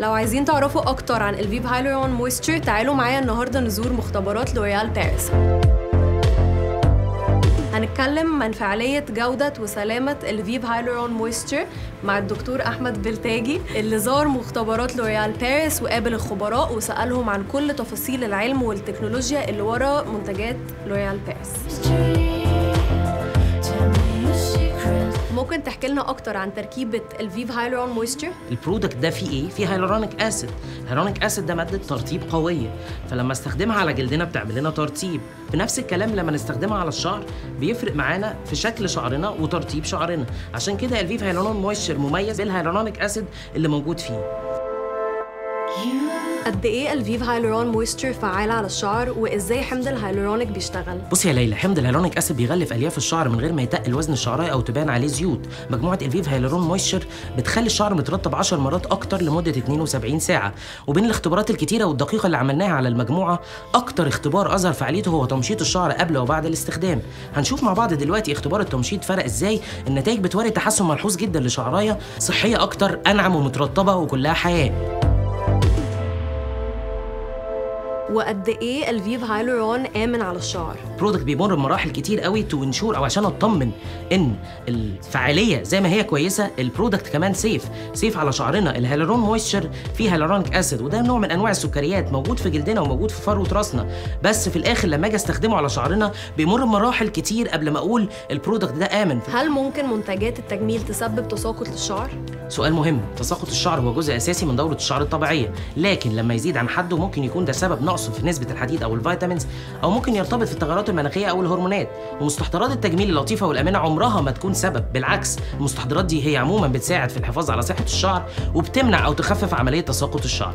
لو عايزين تعرفوا أكتر عن الفيف هايلورون مويستشر تعالوا معايا النهاردة نزور مختبرات لوريال باريس. هنتكلم عن فعالية جودة وسلامة الفيف هايلورون مويستشر مع الدكتور أحمد بلتاجي اللي زار مختبرات لوريال باريس وقابل الخبراء وسألهم عن كل تفاصيل العلم والتكنولوجيا اللي ورا منتجات لوريال باريس. ممكن تحكي لنا اكتر عن تركيبه الفيف هايلورون مويستشر؟ البرودكت ده فيه ايه؟ فيه هيالورونيك اسيد. الهيالورونيك اسيد ده ماده ترطيب قويه، فلما استخدمها على جلدنا بتعمل لنا ترطيب. بنفس الكلام لما نستخدمها على الشعر بيفرق معانا في شكل شعرنا وترطيب شعرنا. عشان كده الفيف هايلورون مويستشر مميز بالهيالورونيك اسيد اللي موجود فيه. قد ايه الفيف هايلورون مويستشر فعال على الشعر وازاي حمض الهايلورونيك بيشتغل؟ بصي يا ليلى، حمض الهيالورونيك اسيد بيغلف الياف الشعر من غير ما يتقل وزن الشعرايه او تبان عليه زيوت. مجموعه الفيف هايلورون مويستشر بتخلي الشعر مترطب 10 مرات اكتر لمده 72 ساعه. وبين الاختبارات الكتيره والدقيقه اللي عملناها على المجموعه، اكتر اختبار اظهر فعاليته هو تمشيط الشعر قبل وبعد الاستخدام. هنشوف مع بعض دلوقتي اختبار التمشيط فرق ازاي. النتائج بتوري تحسن ملحوظ جدا لشعرايه صحيه اكتر، انعم ومترطبه وكلها حياه. وقد ايه الفيف هايلورون امن على الشعر؟ برودكت بيمر بمراحل كتير قوي تو انشور او عشان اطمن ان الفعاليه زي ما هي كويسه، البرودكت كمان سيف على شعرنا. الهيالورون مويستشر فيه هيالورونيك اسيد، وده نوع من انواع السكريات موجود في جلدنا وموجود في فروه راسنا، بس في الاخر لما اجي استخدمه على شعرنا بيمر بمراحل كتير قبل ما اقول البرودكت ده امن. هل ممكن منتجات التجميل تسبب تساقط للشعر؟ سؤال مهم. تساقط الشعر هو جزء اساسي من دوره الشعر الطبيعيه، لكن لما يزيد عن حده ممكن يكون ده سبب نقص في نسبه الحديد او الفيتامينز، او ممكن يرتبط في التغيرات المناخيه او الهرمونات. ومستحضرات التجميل اللطيفه والامنه عمرها ما تكون سبب، بالعكس المستحضرات دي هي عموما بتساعد في الحفاظ على صحه الشعر وبتمنع او تخفف عمليه تساقط الشعر.